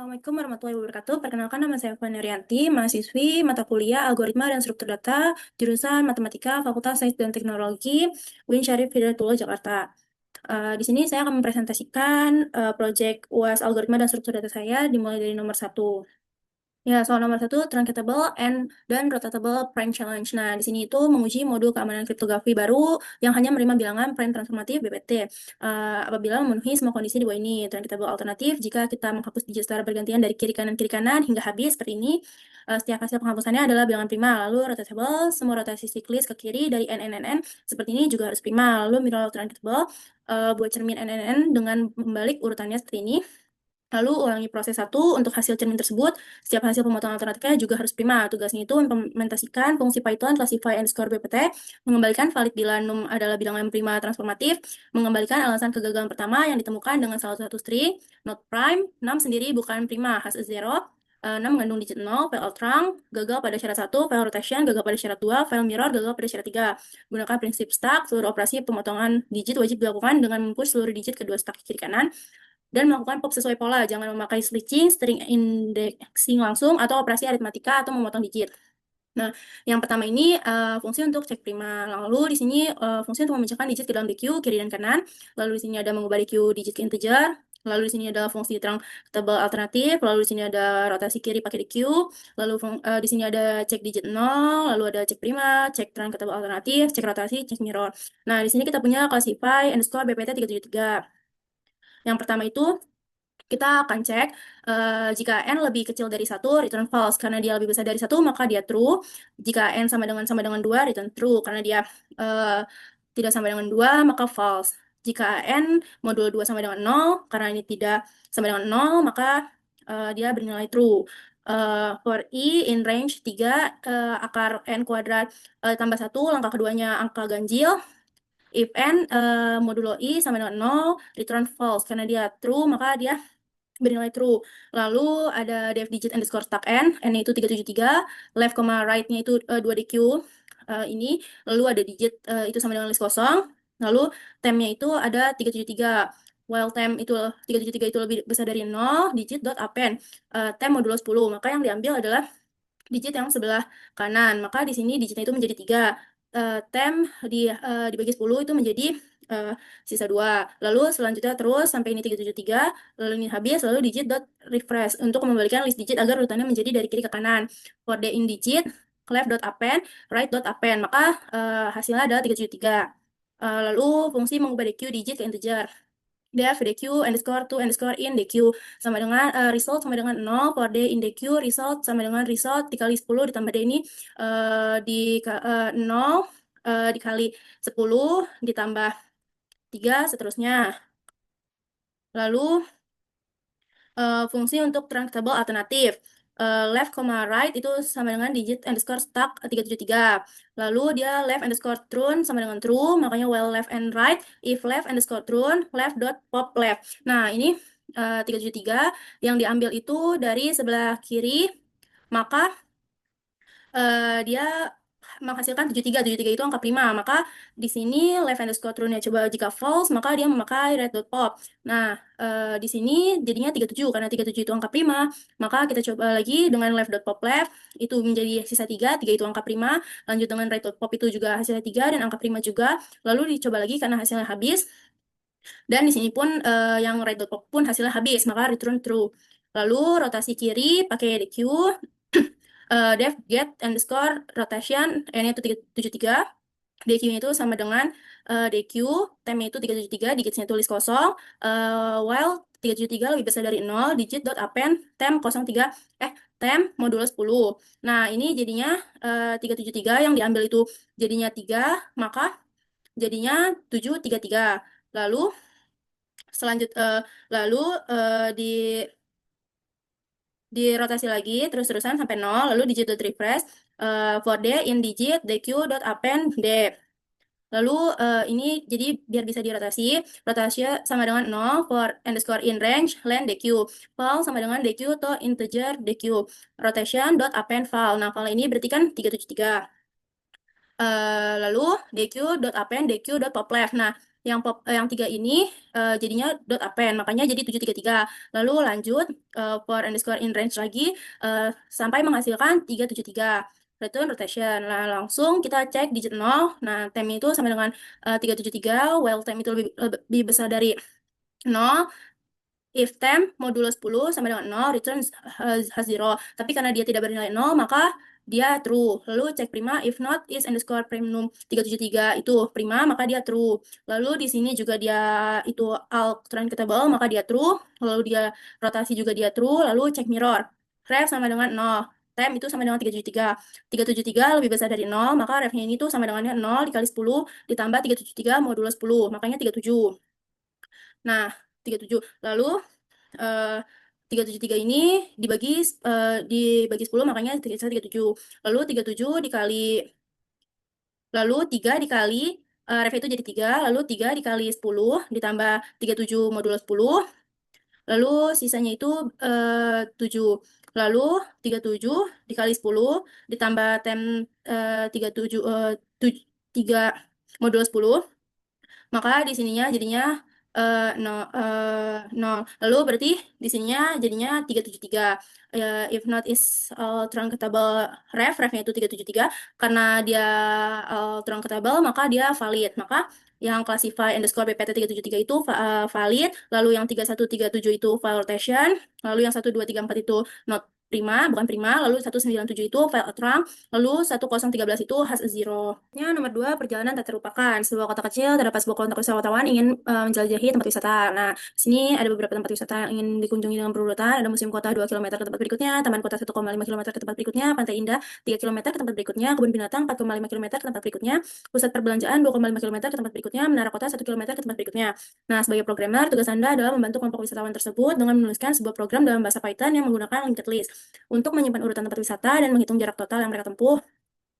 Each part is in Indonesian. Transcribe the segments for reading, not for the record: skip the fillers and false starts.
Assalamualaikum warahmatullahi wabarakatuh. Perkenalkan nama saya Fani Rianti, mahasiswi mata kuliah Algoritma dan Struktur Data, jurusan Matematika, Fakultas Sains dan Teknologi, UIN Syarif Hidayatullah, Jakarta. Di sini saya akan mempresentasikan proyek UAS Algoritma dan Struktur Data saya dimulai dari nomor 1. Ya, soal nomor 1, Truncatable dan Rotatable Prime Challenge. Nah, di sini itu menguji modul keamanan kriptografi baru yang hanya menerima bilangan prime transformatif BPT. Apabila memenuhi semua kondisi di bawah ini, Truncatable alternatif jika kita menghapus digit secara bergantian dari kiri kanan hingga habis seperti ini. Setiap hasil penghapusannya adalah bilangan prima. Lalu rotatable, semua rotasi siklis ke kiri dari NNNN seperti ini juga harus prima. Lalu mirror truncatable, buat cermin NNN dengan membalik urutannya seperti ini. Lalu ulangi proses 1 untuk hasil cermin tersebut. Setiap hasil pemotongan alternatifnya juga harus prima. Tugasnya itu implementasikan fungsi Python classify underscore BPT, mengembalikan valid bila num adalah bilangan prima transformatif, mengembalikan alasan kegagalan pertama yang ditemukan dengan salah satu string, not prime, 6 sendiri bukan prima, has a zero, 6 mengandung digit 0, fail trunc, gagal pada syarat 1, fail rotation, gagal pada syarat 2, fail mirror, gagal pada syarat 3. Gunakan prinsip stack, seluruh operasi pemotongan digit wajib dilakukan dengan mempush seluruh digit kedua stack kiri kanan, dan melakukan pop sesuai pola, jangan memakai switching, string indexing langsung, atau operasi aritmatika atau memotong digit. Nah, yang pertama ini fungsi untuk cek prima. Lalu di sini fungsi untuk memecahkan digit ke dalam DQ kiri dan kanan. Lalu di sini ada mengubah DQ digit ke integer. Lalu di sini ada fungsi truncatable alternatif. Lalu di sini ada rotasi kiri pakai DQ. Lalu di sini ada cek digit 0. Lalu ada cek prima, cek truncatable alternatif, cek rotasi, cek mirror. Nah, di sini kita punya classify underscore BPT 373. Yang pertama itu kita akan cek jika n lebih kecil dari 1, return false. Karena dia lebih besar dari 1, maka dia true. Jika n sama dengan 2, return true. Karena dia tidak sama dengan 2, maka false. Jika n modul 2 sama dengan 0, karena ini tidak sama dengan 0, maka dia bernilai true. For i in range 3, akar n kuadrat tambah 1, langkah keduanya angka ganjil. If n modulo i sama dengan 0, return false. Karena dia true, maka dia bernilai true. Lalu ada def digit underscore stack n itu 373, left, right-nya itu 2dq ini, lalu ada digit itu sama dengan list kosong, lalu temp-nya itu ada 373. While temp itu 373 itu lebih besar dari 0, digit dot append temp modulo 10, maka yang diambil adalah digit yang sebelah kanan. Maka di sini digitnya itu menjadi 3. Temp dibagi 10 itu menjadi sisa 2. Lalu selanjutnya terus sampai ini 373, lalu ini habis, lalu digit dot refresh untuk membalikan list digit agar urutannya menjadi dari kiri ke kanan. For the in digit, left dot append, right dot append, maka hasilnya adalah 373. Lalu fungsi mengubah DQ digit ke integer. Def DQ underscore to underscore in DQ sama dengan result sama dengan 0. For D in DQ result sama dengan result dikali 10 ditambah D ini 0 dikali 10 ditambah 3 seterusnya. Lalu fungsi untuk truncatable alternatif. Left, right itu sama dengan digit underscore stack 373. Lalu dia left underscore true sama dengan true, makanya while left and right, if left underscore true, left dot pop left. Nah, ini 373 yang diambil itu dari sebelah kiri, maka dia menghasilkan 73. 73 itu angka prima, maka di sini left underscore true-nya coba jika false, maka dia memakai right dot pop. Nah, di sini jadinya 37, karena 37 itu angka prima, maka kita coba lagi dengan left dot pop left, itu menjadi sisa 3, 3 itu angka prima, lanjut dengan right dot pop itu juga hasilnya 3 dan angka prima juga, lalu dicoba lagi karena hasilnya habis, dan di sini pun yang right dot pop pun hasilnya habis, maka return true. Lalu rotasi kiri pakai DQ, def get underscore rotation n-nya itu 373, DQ-nya itu sama dengan DQ, temp-nya itu 373, digitnya tulis kosong, while 373 lebih besar dari 0, digit dot append temp 03, temp modulo 10. Nah, ini jadinya 373 yang diambil itu jadinya 3, maka jadinya 733. Lalu lalu dirotasi lagi terus-terusan sampai 0, lalu digit dot refresh, for D in digit dq dot append D. Lalu ini jadi biar bisa dirotasi, rotasi sama dengan 0 for underscore in range len dq, val sama dengan dq to integer dq, rotation dot append val. Nah, val ini berarti kan 373. Lalu dq dot append dq dot pop left. Nah, yang 3 ini jadinya dot append, makanya jadi 733. Lalu lanjut for underscore in range lagi sampai menghasilkan 373. Return rotation. Nah, langsung kita cek digit 0. Nah, time itu sama dengan 373, while time itu lebih besar dari 0. If temp modulo 10 sama dengan 0, return has 0. Tapi karena dia tidak bernilai 0, maka dia true. Lalu cek prima, if not is underscore primum 373 itu prima, maka dia true. Lalu di sini juga dia itu alt transcutable, maka dia true. Lalu dia rotasi juga dia true. Lalu cek mirror. Ref sama dengan 0. Temp itu sama dengan 373. 373 lebih besar dari 0, maka refnya ini tuh sama dengan 0 dikali 10 ditambah 373 modulo 10, makanya 37. Nah, 37. Lalu eh 373 ini dibagi 10, makanya 3,7. Lalu 37 dikali, lalu 3 dikali ref itu jadi 3, lalu 3 dikali 10 ditambah 37 modulo 10, lalu sisanya itu 7. Lalu 37 dikali 10 ditambah tem 37 3 modulo 10, maka di sininya jadinya 0. Lalu berarti di sininya jadinya 373. If not is truncatable refnya itu 373. Karena dia truncatable, maka dia valid. Maka yang classify underscore BPT 373 itu valid. Lalu yang 3137 itu file rotation. Lalu yang 1234 itu not prima, bukan prima. Lalu 197 itu file trunk. Lalu 1013 itu has a zero. Nomor 2, perjalanan tak terlupakan. Sebuah kota kecil, terdapat sebuah kelompok wisatawan ingin menjelajahi tempat wisata. Nah, di sini ada beberapa tempat wisata yang ingin dikunjungi dengan berurutan. Ada museum kota 2 km ke tempat berikutnya, taman kota 1,5 km ke tempat berikutnya, pantai indah 3 km ke tempat berikutnya, kebun binatang 4,5 km ke tempat berikutnya, pusat perbelanjaan 2,5 km ke tempat berikutnya, menara kota 1 km ke tempat berikutnya. Nah, sebagai programmer, tugas Anda adalah membantu kelompok wisatawan tersebut dengan menuliskan sebuah program dalam bahasa Python yang menggunakan linked list untuk menyimpan urutan tempat wisata dan menghitung jarak total yang mereka tempuh.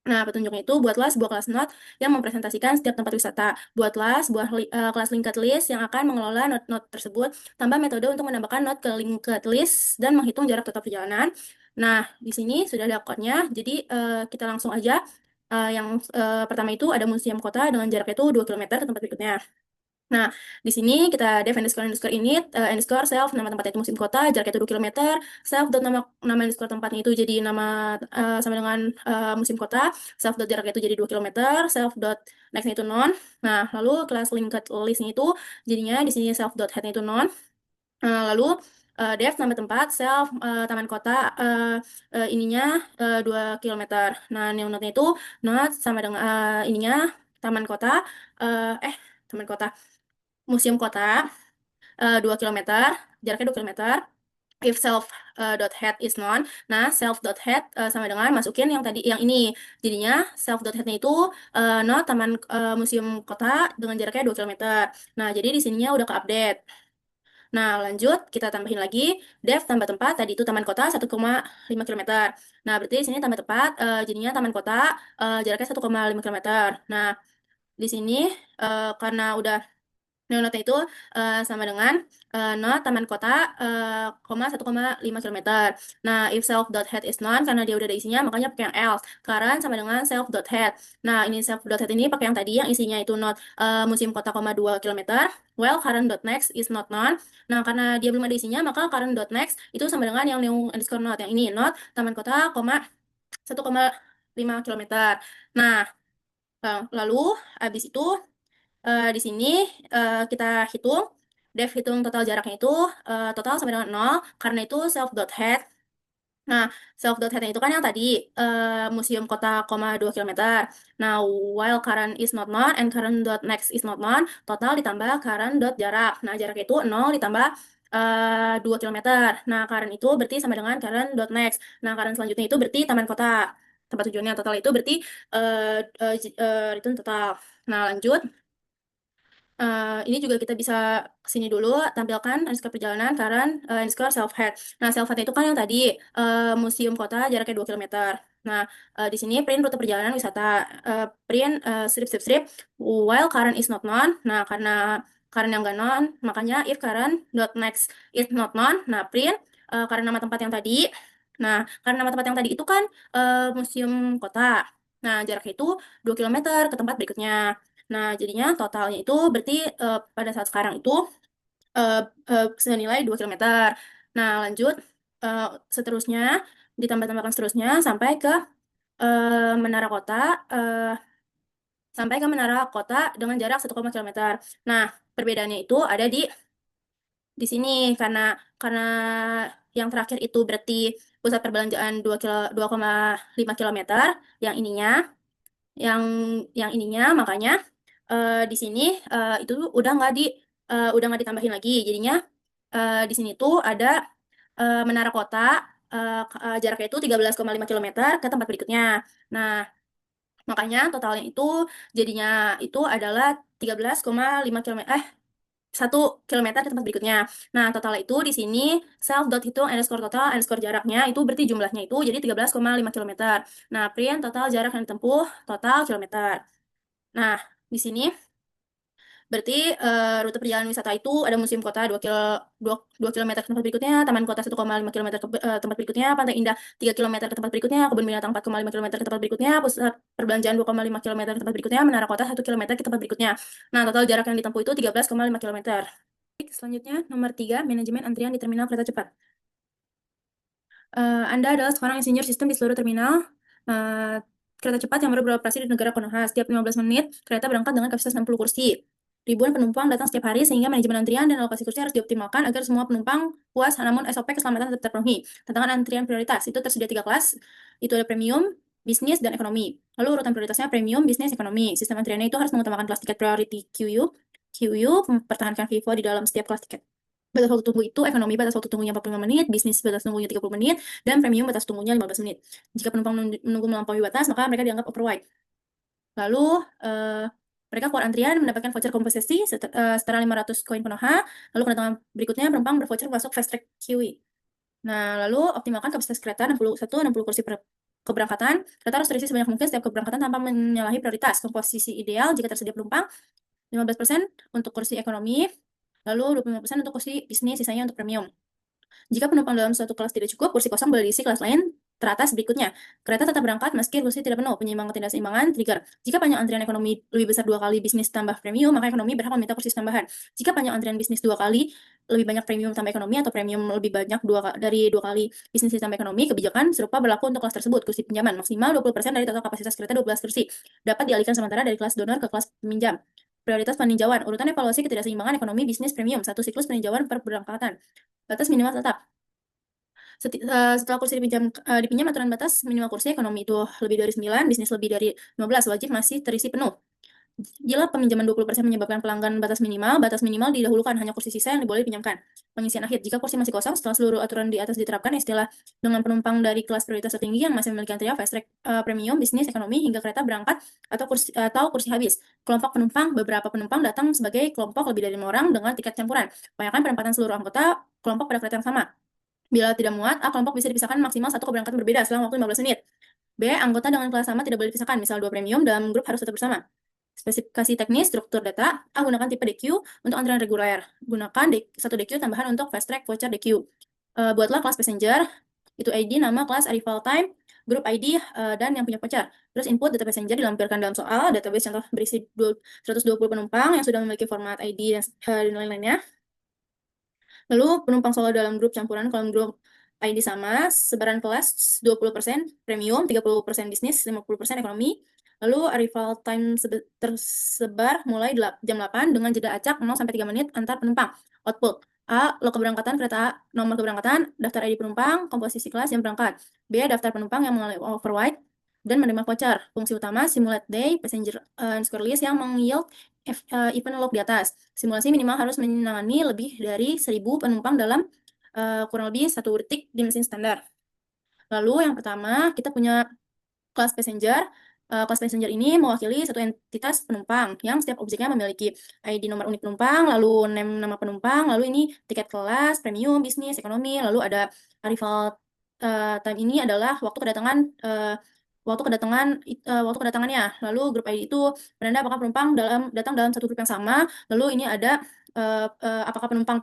Nah, petunjuknya itu buatlah sebuah kelas note yang mempresentasikan setiap tempat wisata. Buatlah sebuah kelas linked list yang akan mengelola note-note tersebut. Tambah metode untuk menambahkan note ke linked list dan menghitung jarak total perjalanan. Nah, di sini sudah ada code-nya. Jadi, kita langsung aja. Yang pertama itu ada museum kota dengan jarak itu 2 km ke tempat berikutnya. Nah, di sini kita def underscore init, underscore self, nama tempat itu musim kota, jaraknya itu 2 km, self dot nama underscore tempatnya itu jadi nama sama dengan musim kota, self dot jaraknya itu jadi 2 km, self dot nextnya itu non. Nah, lalu kelas linked listnya itu jadinya di sini self dot headnya itu non. Lalu def nama tempat, self taman kota, ininya 2 km. Nah, new node-nya itu node sama dengan ininya taman kota, taman kota museum kota 2 km, jaraknya 2 km. If self dot head is none, nah self dot head sama dengan masukin yang tadi yang ini. Jadinya self dot headnya itu not taman museum kota dengan jaraknya 2 km. Nah, jadi di sininya udah ke-update. Nah, lanjut kita tambahin lagi def tambah tempat, tadi itu taman kota 1,5 km. Nah, berarti di sini tambah tempat jadinya taman kota jaraknya 1,5 km. Nah, di sini karena udah note itu sama dengan not taman kota, 1,5 km. Nah, if self dot head is none, karena dia udah ada isinya, makanya pakai yang else. Current sama dengan self dot head. Nah, ini self dot head ini pakai yang tadi, yang isinya itu not musim kota, 2 km. Well, current dot next is not none. Nah, karena dia belum ada isinya, maka current dot next itu sama dengan yang new underscore not. Yang ini not taman kota, 1,5 km. Nah, lalu habis itu di sini kita hitung, def hitung total jaraknya itu total sama dengan 0, karena itu self dot head. Nah, self dot head itu kan yang tadi museum kota, 2 km. Nah, while current is not known and current dot next is not known, total ditambah current dot jarak. Nah, jarak itu 0 ditambah 2 km. Nah, current itu berarti sama dengan current dot next. Nah, current selanjutnya itu berarti taman kota. Tempat tujuannya total itu berarti return total. Nah, lanjut. Ini juga kita bisa kesini dulu, tampilkan underscore perjalanan, current, underscore self head. Nah, self head itu kan yang tadi museum kota jaraknya 2 km. Nah, di sini print rute perjalanan wisata, print strip, while current is not known. Nah, karena current yang nggak known, makanya if current dot next is not known, nah print karena nama tempat yang tadi. Nah, karena nama tempat yang tadi itu kan museum kota. Nah, jaraknya itu 2 km ke tempat berikutnya. Nah, jadinya totalnya itu berarti pada saat sekarang itu senilai 2 kilometer. Nah, lanjut seterusnya ditambah-tambahkan seterusnya Menara Kota eh, sampai ke Menara Kota dengan jarak 1, kilometer. Nah, perbedaannya itu ada di sini karena yang terakhir itu berarti pusat perbelanjaan 2,5 kilometer, yang ininya yang ininya makanya di sini itu udah nggak ditambahin lagi. Jadinya di sini tuh ada Menara Kota, jaraknya itu 13,5 kilometer ke tempat berikutnya. Nah, makanya totalnya itu jadinya itu adalah 13,5 kilometer 1 kilometer ke tempat berikutnya. Nah, total itu di sini self.hitung underscore total underscore jaraknya itu berarti jumlahnya itu jadi 13,5 kilometer. Nah, print total jarak yang ditempuh total kilometer. Nah, di sini berarti rute perjalanan wisata itu ada museum kota 2 kilometer ke tempat berikutnya, taman kota 1,5 kilometer ke tempat berikutnya, pantai indah 3 kilometer ke tempat berikutnya, kebun binatang 4,5 kilometer ke tempat berikutnya, pusat perbelanjaan 2,5 kilometer ke tempat berikutnya, menara kota 1 kilometer ke tempat berikutnya. Nah, total jarak yang ditempuh itu 13,5 kilometer. Selanjutnya, nomor 3, manajemen antrian di terminal kereta cepat. Anda adalah seorang insinyur sistem di seluruh terminal kereta cepat yang baru beroperasi di negara Konoha. Setiap 15 menit, kereta berangkat dengan kapasitas 60 kursi. Ribuan penumpang datang setiap hari sehingga manajemen antrian dan alokasi kursi harus dioptimalkan agar semua penumpang puas, namun SOP keselamatan tetap terpenuhi. Tantangan antrian prioritas itu tersedia 3 kelas, itu ada premium, bisnis, dan ekonomi. Lalu urutan prioritasnya premium, bisnis, ekonomi. Sistem antriannya itu harus mengutamakan kelas tiket priority QU, mempertahankan Vivo di dalam setiap kelas tiket. Batas waktu tunggu itu ekonomi batas waktu tunggunya 45 menit, bisnis batas tunggunya 30 menit, dan premium batas tunggunya 15 menit. Jika penumpang menunggu melampaui batas, maka mereka dianggap override. Lalu, mereka keluar antrian mendapatkan voucher kompensasi setara 500 koin Konoha. Lalu kedatangan berikutnya penumpang bervoucher masuk fast track QE. Nah, lalu optimalkan kapasitas kereta 60 kursi per keberangkatan. Kereta harus terisi sebanyak mungkin setiap keberangkatan tanpa menyalahi prioritas. Komposisi ideal jika tersedia penumpang 15% untuk kursi ekonomi, lalu 25% untuk kursi bisnis, sisanya untuk premium. Jika penumpang dalam suatu kelas tidak cukup, kursi kosong boleh diisi kelas lain teratas berikutnya. Kereta tetap berangkat meski kursi tidak penuh. Penyeimbang ketidakseimbangan trigger. Jika panjang antrian ekonomi lebih besar 2 kali bisnis tambah premium, maka ekonomi berhak meminta kursi tambahan. Jika panjang antrian bisnis 2 kali lebih banyak premium tambah ekonomi atau premium lebih banyak dari 2 kali bisnis tambah ekonomi, kebijakan serupa berlaku untuk kelas tersebut. Kursi pinjaman maksimal 20% dari total kapasitas kereta 12 kursi. Dapat dialihkan sementara dari kelas donor ke kelas peminjam. Prioritas peninjauan, urutan evaluasi ketidakseimbangan ekonomi bisnis premium, 1 siklus peninjauan per berangkatan. Batas minimal tetap. Setelah kursi dipinjam aturan batas minimal kursi ekonomi itu lebih dari 9, bisnis lebih dari 15, wajib masih terisi penuh. Jika peminjaman 20% menyebabkan pelanggan batas minimal didahulukan, hanya kursi sisa yang boleh dipinjamkan. Pengisian akhir, jika kursi masih kosong setelah seluruh aturan di atas diterapkan, istilah dengan penumpang dari kelas prioritas tertinggi yang masih memiliki antrian fast track, premium, bisnis, ekonomi, hingga kereta berangkat atau kursi habis. Kelompok penumpang, beberapa penumpang datang sebagai kelompok lebih dari 5 orang dengan tiket campuran. Upayakan penempatan seluruh anggota kelompok pada kereta yang sama. Bila tidak muat, A kelompok bisa dipisahkan maksimal 1 keberangkatan berbeda selang waktu 15 menit. B, anggota dengan kelas sama tidak boleh dipisahkan, misal 2 premium dalam grup harus tetap bersama. Spesifikasi teknis, struktur data, A gunakan tipe DQ untuk antrian reguler. Gunakan satu DQ tambahan untuk fast track voucher DQ. Buatlah kelas passenger, itu ID, nama, kelas, arrival time, grup ID, dan yang punya voucher. Terus input data passenger dilampirkan dalam soal, database contoh berisi 120 penumpang yang sudah memiliki format ID dan lain-lainnya. Lalu penumpang solo dalam grup campuran, kolom grup ID sama, sebaran kelas 20% premium, 30% bisnis, 50% ekonomi. Lalu arrival time tersebar mulai jam 8 dengan jeda acak 0 sampai 3 menit antar penumpang. Output A, log keberangkatan kereta A, nomor keberangkatan, daftar ID penumpang, komposisi kelas yang berangkat. B, daftar penumpang yang mengalami override dan menerima voucher. Fungsi utama simulate day passenger score list yang meng-yield event log di atas. Simulasi minimal harus menangani lebih dari 1.000 penumpang dalam kurang lebih 1 detik di mesin standar. Lalu yang pertama kita punya kelas passenger. Kelas passenger ini mewakili satu entitas penumpang yang setiap objeknya memiliki ID nomor unit penumpang, lalu name nama penumpang, lalu ini tiket kelas, premium, bisnis, ekonomi, lalu ada arrival time ini adalah waktu kedatangannya. Lalu grup ID itu menanda apakah penumpang datang dalam satu grup yang sama. Lalu ini ada apakah penumpang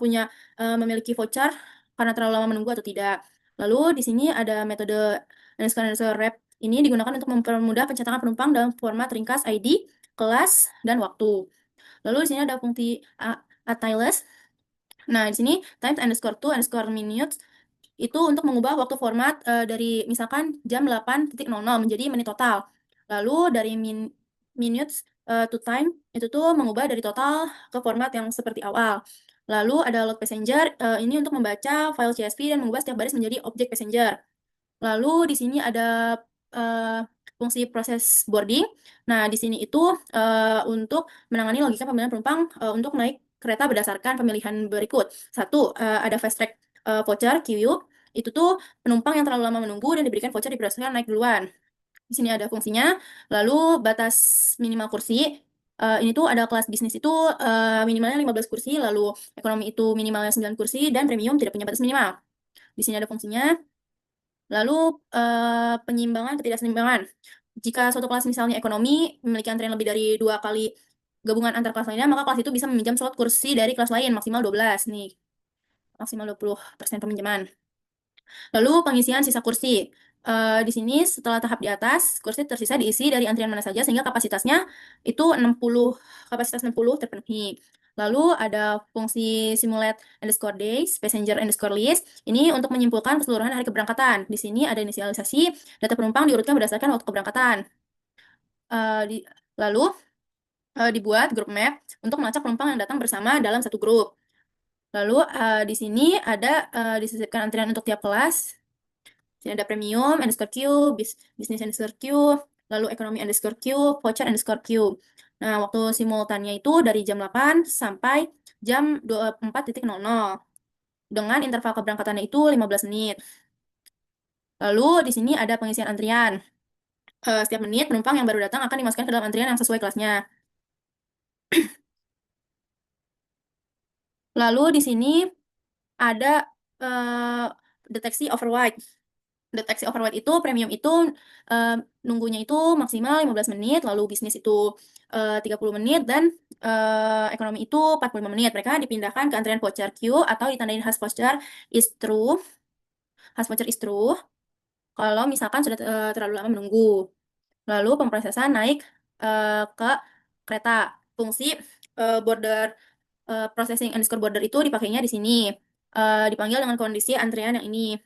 memiliki voucher karena terlalu lama menunggu atau tidak. Lalu di sini ada metode underscore wrap ini digunakan untuk mempermudah pencetakan penumpang dalam format ringkas ID kelas, dan waktu. Lalu di sini ada fungsi attils. Nah, di sini times underscore to underscore minutes itu untuk mengubah waktu format dari misalkan jam 8.00 menjadi menit total. Lalu dari minutes to time itu tuh mengubah dari total ke format yang seperti awal. Lalu ada load passenger, ini untuk membaca file CSV dan mengubah setiap baris menjadi objek passenger. Lalu di sini ada fungsi proses boarding. Nah, di sini itu untuk menangani logika pemilihan penumpang untuk naik kereta berdasarkan pemilihan berikut. Satu, ada fast track voucher queue. Itu tuh penumpang yang terlalu lama menunggu dan diberikan voucher berdasarkan naik duluan. Di sini ada fungsinya. Lalu batas minimal kursi. Ini tuh ada kelas bisnis itu minimalnya 15 kursi, lalu ekonomi itu minimalnya 9 kursi, dan premium tidak punya batas minimal. Di sini ada fungsinya. Lalu penyimbangan ketidakseimbangan. Jika suatu kelas misalnya ekonomi memiliki antrian lebih dari 2 kali gabungan antar kelas lainnya, maka kelas itu bisa meminjam slot kursi dari kelas lain maksimal 12 nih. Maksimal 20% peminjaman. Lalu pengisian sisa kursi. Di sini setelah tahap di atas, kursi tersisa diisi dari antrian mana saja sehingga kapasitasnya itu 60 terpenuhi. Lalu ada fungsi simulate underscore days, passenger underscore list. Ini untuk menyimpulkan keseluruhan hari keberangkatan. Di sini ada inisialisasi, data penumpang diurutkan berdasarkan waktu keberangkatan. Lalu dibuat group map untuk melacak penumpang yang datang bersama dalam satu grup. Lalu di sini ada disisipkan antrian untuk tiap kelas. Sini ada premium underscore Q, business underscore Q, lalu ekonomi underscore Q, voucher underscore Q. Nah, waktu simultannya itu dari jam 8 sampai jam 24.00 dengan interval keberangkatannya itu 15 menit. Lalu di sini ada pengisian antrian. Setiap menit penumpang yang baru datang akan dimasukkan ke dalam antrian yang sesuai kelasnya. Lalu di sini ada deteksi override. Deteksi override itu premium itu nunggunya itu maksimal 15 menit, lalu bisnis itu 30 menit, dan ekonomi itu 45 menit. Mereka dipindahkan ke antrian voucher queue atau ditandain has voucher is true. Has voucher is true kalau misalkan sudah terlalu lama menunggu. Lalu pemrosesan naik ke kereta. Fungsi border processing underscore border itu dipakainya di sini. Dipanggil dengan kondisi antrian yang ini.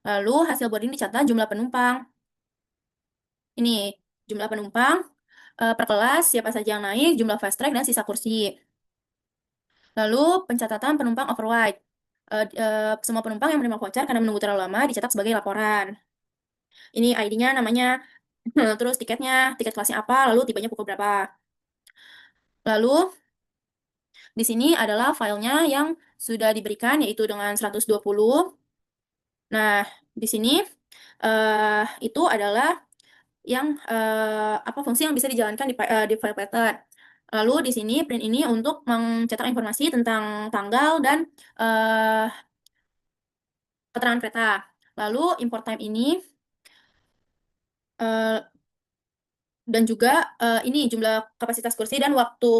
Lalu hasil boarding dicatat jumlah penumpang. Ini jumlah penumpang per kelas, siapa saja yang naik, jumlah fast track, dan sisa kursi. Lalu pencatatan penumpang override. Semua penumpang yang menerima voucher karena menunggu terlalu lama dicatat sebagai laporan. Ini ID-nya, namanya, terus tiketnya, tiket kelasnya apa, lalu tipenya pukul berapa. Lalu di sini adalah filenya yang sudah diberikan, yaitu dengan 120. Nah, di sini itu adalah yang apa fungsi yang bisa dijalankan di file pattern. Lalu di sini print ini untuk mencetak informasi tentang tanggal dan keterangan kereta. Lalu import time ini dan juga ini jumlah kapasitas kursi dan waktu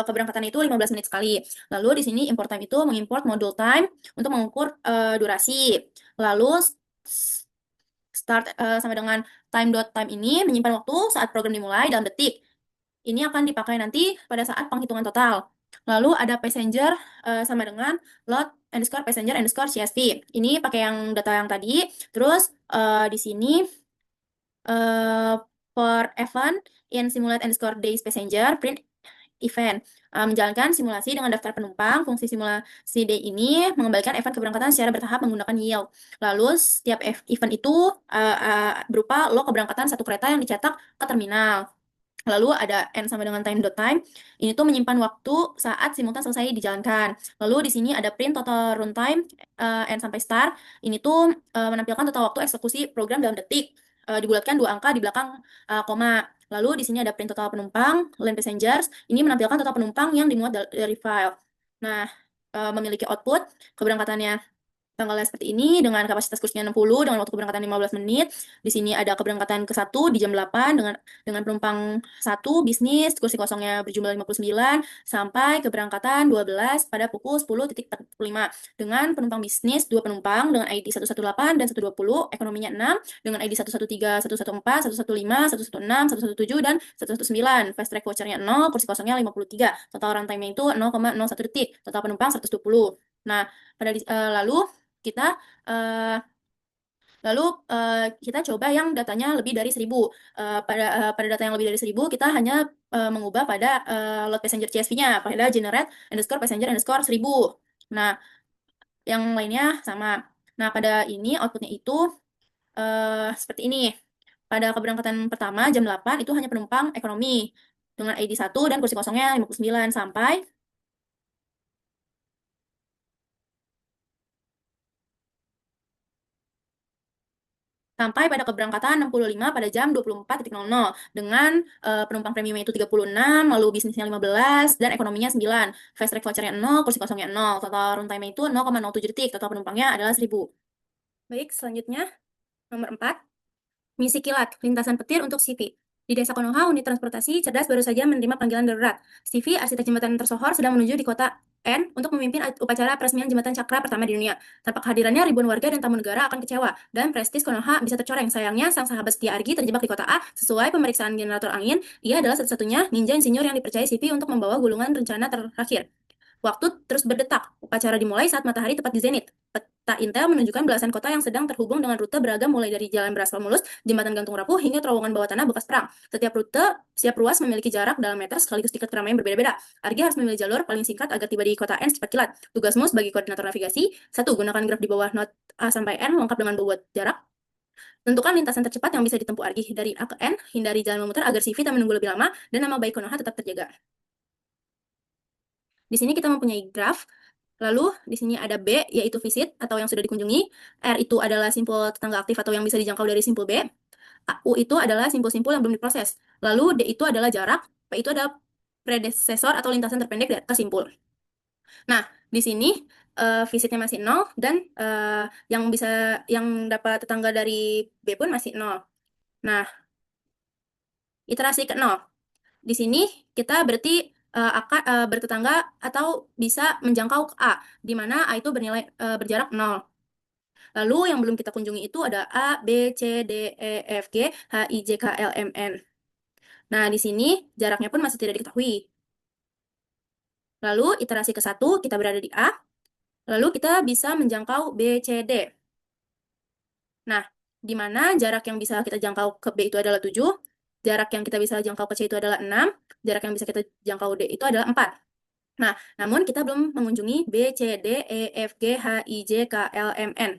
keberangkatan itu 15 menit sekali. Lalu di sini import time itu mengimport module time untuk mengukur durasi. Lalu start sama dengan time.time ini menyimpan waktu saat program dimulai dalam detik. Ini akan dipakai nanti pada saat penghitungan total. Lalu ada passenger sama dengan load underscore passenger underscore CSV. Ini pakai yang data yang tadi. Terus di sini for event in simulate underscore days passenger print event. Menjalankan simulasi dengan daftar penumpang. Fungsi simulasi day ini mengembalikan event keberangkatan secara bertahap menggunakan yield. Lalu setiap event itu berupa log keberangkatan satu kereta yang dicetak ke terminal. Lalu ada n sama dengan time.time. Ini tuh menyimpan waktu saat simultan selesai dijalankan. Lalu di sini ada print total runtime n sampai star. Ini tuh menampilkan total waktu eksekusi program dalam detik. Dibulatkan 2 angka di belakang koma. Lalu di sini ada print total penumpang, lane passengers. Ini menampilkan total penumpang yang dimuat dari file. Nah, memiliki output keberangkatannya tanggalnya seperti ini dengan kapasitas kursinya 60 dengan waktu keberangkatan 15 menit. Di sini ada keberangkatan ke-1 di jam 8 dengan penumpang 1 bisnis, kursi kosongnya berjumlah 59 sampai keberangkatan 12 pada pukul 10.45 dengan penumpang bisnis 2 penumpang dengan ID 118 dan 120, ekonominya 6 dengan ID 113, 114, 115, 116, 117 dan 119. Fast track vouchernya 0, kursi kosongnya 53. Total runtime itu 0,01 detik. Total penumpang 120. Nah, lalu kita uh, kita coba yang datanya lebih dari 1000. Pada data yang lebih dari 1000 kita hanya mengubah pada load passenger CSV-nya pada generate underscore passenger underscore 1000. Nah, yang lainnya sama. Nah, pada ini outputnya itu seperti ini. Pada keberangkatan pertama jam 8 itu hanya penumpang ekonomi dengan ID 1 dan kursi kosongnya 59 sampai pada keberangkatan 65 pada jam 24.00 dengan penumpang premium itu 36, lalu bisnisnya 15 dan ekonominya 9. Fast track vouchernya 0, kursi kosongnya 0. Total runtime itu 0,07 detik. Total penumpangnya adalah 1000. Baik, selanjutnya nomor 4. Misi kilat, lintasan petir untuk CV. Di Desa Konoha, unit transportasi cerdas baru saja menerima panggilan darurat. CV, arsitek jembatan tersohor, sedang menuju di kota N untuk memimpin upacara peresmian jembatan Cakra pertama di dunia. Tanpa kehadirannya, ribuan warga dan tamu negara akan kecewa, dan prestis Konoha bisa tercoreng. Sayangnya, sang sahabat setia Argi terjebak di kota A. Sesuai pemeriksaan generator angin, ia adalah satu-satunya ninja insinyur yang dipercaya CV untuk membawa gulungan rencana terakhir. Waktu terus berdetak. Upacara dimulai saat matahari tepat di zenit. Peta Intel menunjukkan belasan kota yang sedang terhubung dengan rute beragam mulai dari jalan beraspal mulus, jembatan gantung rapuh, hingga terowongan bawah tanah bekas perang. Setiap ruas memiliki jarak dalam meter sekaligus tingkat keramaian berbeda-beda. Argi harus memilih jalur paling singkat agar tiba di kota N secepat kilat. Tugasmu sebagai koordinator navigasi, 1. Gunakan graf di bawah not A sampai N lengkap dengan bobot jarak. Tentukan lintasan tercepat yang bisa ditempuh Argi dari A ke N, hindari jalan memutar agar CV tak menunggu lebih lama, dan nama baik Konoha tetap terjaga. Di sini kita mempunyai graf, lalu di sini ada B, yaitu visit atau yang sudah dikunjungi. R itu adalah simpul tetangga aktif atau yang bisa dijangkau dari simpul B. U itu adalah simpul-simpul yang belum diproses. Lalu D itu adalah jarak, P itu adalah predesesor atau lintasan terpendek ke simpul. Nah, di sini visitnya masih 0 dan yang dapat tetangga dari B pun masih 0. Nah, iterasi ke 0. Di sini kita berarti akan bertetangga atau bisa menjangkau ke A, di mana A itu berjarak 0. Lalu yang belum kita kunjungi itu ada A, B, C, D, E, F, G, H, I, J, K, L, M, N. Nah, di sini jaraknya pun masih tidak diketahui. Lalu iterasi ke-1 kita berada di A, lalu kita bisa menjangkau B, C, D. Nah, di mana jarak yang bisa kita jangkau ke B itu adalah 7, jarak yang kita bisa jangkau ke C itu adalah 6, jarak yang bisa kita jangkau D itu adalah 4. Nah, namun kita belum mengunjungi B, C, D, E, F, G, H, I, J, K, L, M, N.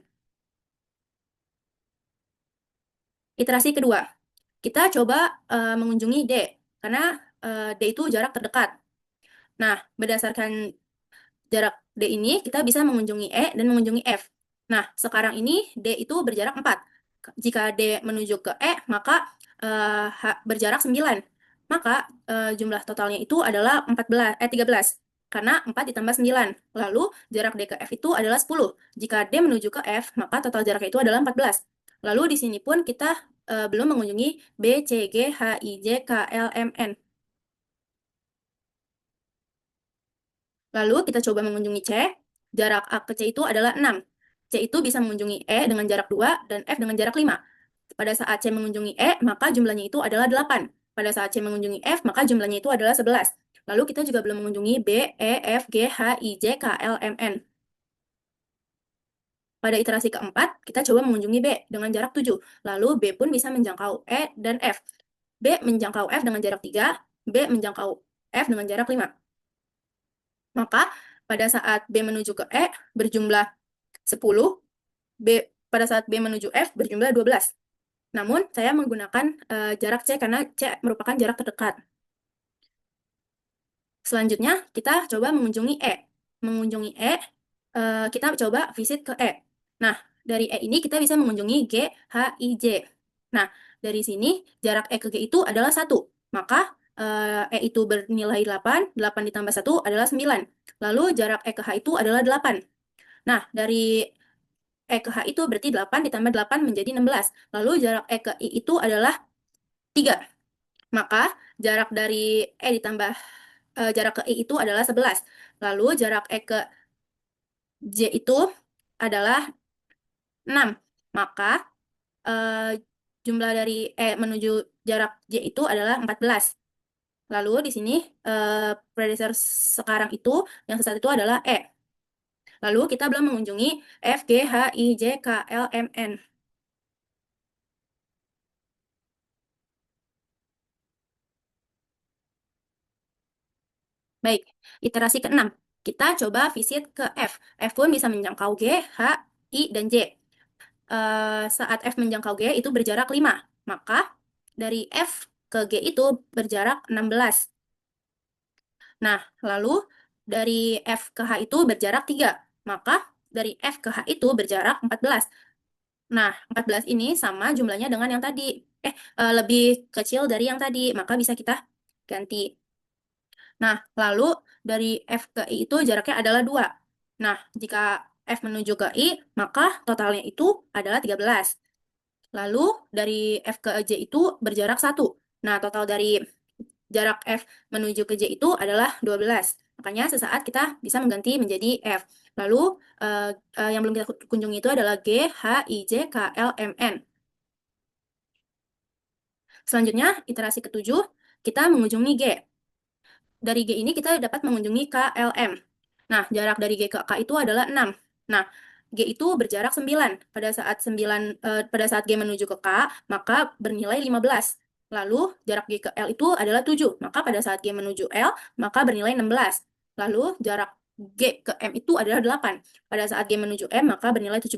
Iterasi kedua, kita coba mengunjungi D, karena D itu jarak terdekat. Nah, berdasarkan jarak D ini, kita bisa mengunjungi E dan mengunjungi F. Nah, sekarang ini D itu berjarak 4. Jika D menuju ke E, maka berjarak 9. Maka jumlah totalnya itu adalah 13. Karena 4 ditambah 9. Lalu jarak D ke F itu adalah 10. Jika D menuju ke F, maka total jaraknya itu adalah 14. Lalu di sini pun kita belum mengunjungi B, C, G, H, I, J, K, L, M, N. Lalu kita coba mengunjungi C, jarak A ke C itu adalah 6. C itu bisa mengunjungi E dengan jarak 2 dan F dengan jarak 5. Pada saat C mengunjungi E, maka jumlahnya itu adalah 8. Pada saat C mengunjungi F, maka jumlahnya itu adalah 11. Lalu kita juga belum mengunjungi B, E, F, G, H, I, J, K, L, M, N. Pada iterasi keempat, kita coba mengunjungi B dengan jarak 7. Lalu B pun bisa menjangkau E dan F. B menjangkau F dengan jarak 3, B menjangkau F dengan jarak 5. Maka pada saat B menuju ke E berjumlah 10, pada saat B menuju F berjumlah 12. Namun saya menggunakan jarak C karena C merupakan jarak terdekat. Selanjutnya kita coba mengunjungi E. Mengunjungi E, kita coba visit ke E. Nah, dari E ini kita bisa mengunjungi G, H, I, J. Nah, dari sini jarak E ke G itu adalah 1. Maka E itu bernilai 8, 8 ditambah 1 adalah 9. Lalu jarak E ke H itu adalah 8. Nah, dari E ke H itu berarti 8 ditambah 8 menjadi 16. Lalu jarak E ke I itu adalah 3. Maka jarak dari E ditambah jarak ke I itu adalah 11. Lalu jarak E ke J itu adalah 6. Maka jumlah dari E menuju jarak J itu adalah 14. Lalu di sini predecessor sekarang itu, yang sesat itu adalah E. Lalu kita belum mengunjungi F, G, H, I, J, K, L, M, N. Baik, iterasi ke-6. Kita coba visit ke F. F pun bisa menjangkau G, H, I, dan J. Saat F menjangkau G itu berjarak 5. Maka dari F ke G itu berjarak 16. Nah, lalu dari F ke H itu berjarak 3. Maka dari F ke H itu berjarak 14. Nah, 14 ini sama jumlahnya dengan yang tadi. Lebih kecil dari yang tadi, maka bisa kita ganti. Nah, lalu dari F ke I itu jaraknya adalah 2. Nah, jika F menuju ke I, maka totalnya itu adalah 13. Lalu dari F ke J itu berjarak 1. Nah, total dari jarak F menuju ke J itu adalah 12. Makanya sesaat kita bisa mengganti menjadi F. Lalu yang belum kita kunjungi itu adalah G, H, I, J, K, L, M, N. Selanjutnya, iterasi ke-7, kita mengunjungi G. Dari G ini kita dapat mengunjungi K, L, M. Nah, jarak dari G ke K itu adalah 6. Nah, G itu berjarak 9. Pada saat G menuju ke K, maka bernilai 15. Lalu, jarak G ke L itu adalah 7. Maka pada saat G menuju L, maka bernilai 16. Lalu, jarak G ke M itu adalah 8. Pada saat G menuju M, maka bernilai 17.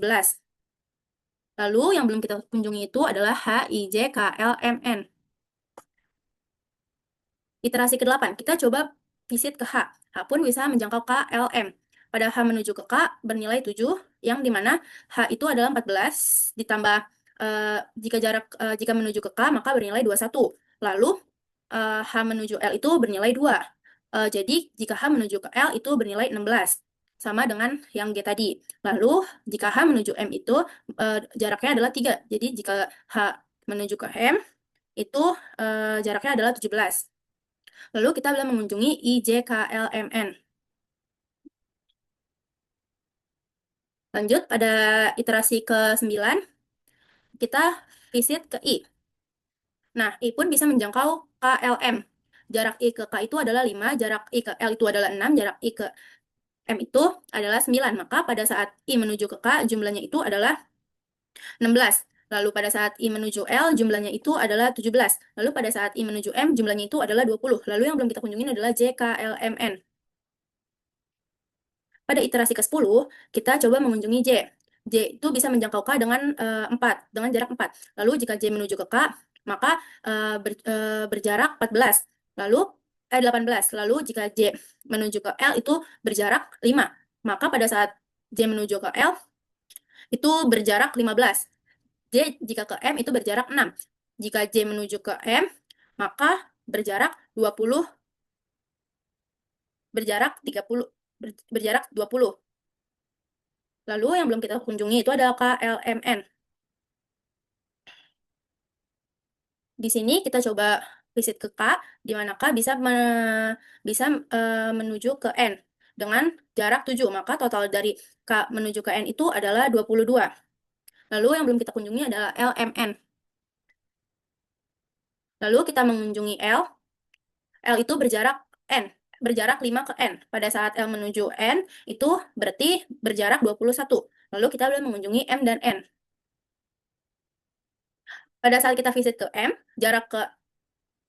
Lalu, yang belum kita kunjungi itu adalah H, I, J, K, L, M, N. Iterasi ke-8, kita coba visit ke H. H pun bisa menjangkau K, L, M. Pada H menuju ke K bernilai 7, yang dimana H itu adalah 14, ditambah jika menuju ke K maka bernilai 21. Lalu H menuju L itu bernilai 2. Jadi jika H menuju ke L itu bernilai 16. Sama dengan yang G tadi. Lalu jika H menuju M itu jaraknya adalah 3. Jadi jika H menuju ke M itu jaraknya adalah 17. Lalu kita boleh mengunjungi IJKLMN. Lanjut, pada iterasi ke-9, kita visit ke I. Nah, I pun bisa menjangkau KLM. Jarak I ke K itu adalah 5, jarak I ke L itu adalah 6, jarak I ke M itu adalah 9. Maka pada saat I menuju ke K, jumlahnya itu adalah 16. Lalu pada saat I menuju L, jumlahnya itu adalah 17. Lalu pada saat I menuju M, jumlahnya itu adalah 20. Lalu yang belum kita kunjungin adalah JKLMN. Pada iterasi ke-10, kita coba mengunjungi J. J itu bisa menjangkau K dengan 4, dengan jarak 4. Lalu jika J menuju ke K, maka berjarak 14. Lalu 18. Lalu jika J menuju ke L itu berjarak 5. Maka pada saat J menuju ke L itu berjarak 15. J jika ke M itu berjarak 6. Jika J menuju ke M, maka berjarak 20, berjarak 30, berjarak 20. Lalu yang belum kita kunjungi itu adalah KLMN. Di sini kita coba visit ke K, di mana K bisa menuju ke N dengan jarak 7. Maka total dari K menuju ke N itu adalah 22. Lalu yang belum kita kunjungi adalah LMN. Lalu kita mengunjungi L. L itu berjarak N, berjarak 5 ke N. Pada saat L menuju N, itu berarti berjarak 21. Lalu kita boleh mengunjungi M dan N. Pada saat kita visit ke M, jarak ke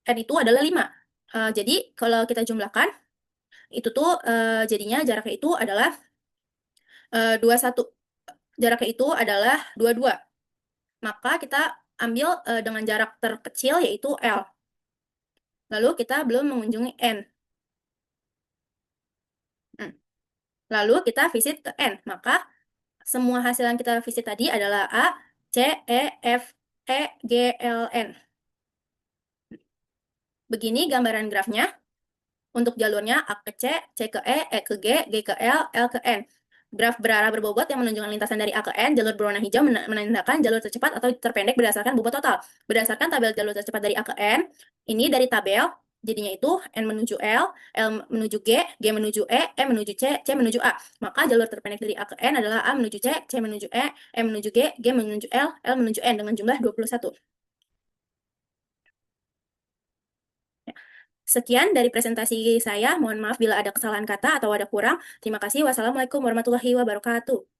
N itu adalah 5. Jadi kalau kita jumlahkan, itu tuh jadinya jaraknya itu adalah 21. Jaraknya itu adalah 22. Maka kita ambil dengan jarak terkecil yaitu L. Lalu kita belum mengunjungi N. Lalu kita visit ke N. Maka semua hasil yang kita visit tadi adalah A, C, E, F, E, G, L, N. Begini gambaran grafnya. Untuk jalurnya A ke C, C ke E, E ke G, G ke L, L ke N. Graf berarah berbobot yang menunjukkan lintasan dari A ke N, jalur berwarna hijau menandakan jalur tercepat atau terpendek berdasarkan bobot total. Berdasarkan tabel jalur tercepat dari A ke N, ini dari tabel, jadinya itu N menuju L, L menuju G menuju E menuju C menuju A. Maka jalur terpendek dari A ke N adalah A menuju C menuju E menuju G menuju L menuju N dengan jumlah 21. Sekian dari presentasi saya. Mohon maaf bila ada kesalahan kata atau ada kurang. Terima kasih. Wassalamualaikum warahmatullahi wabarakatuh.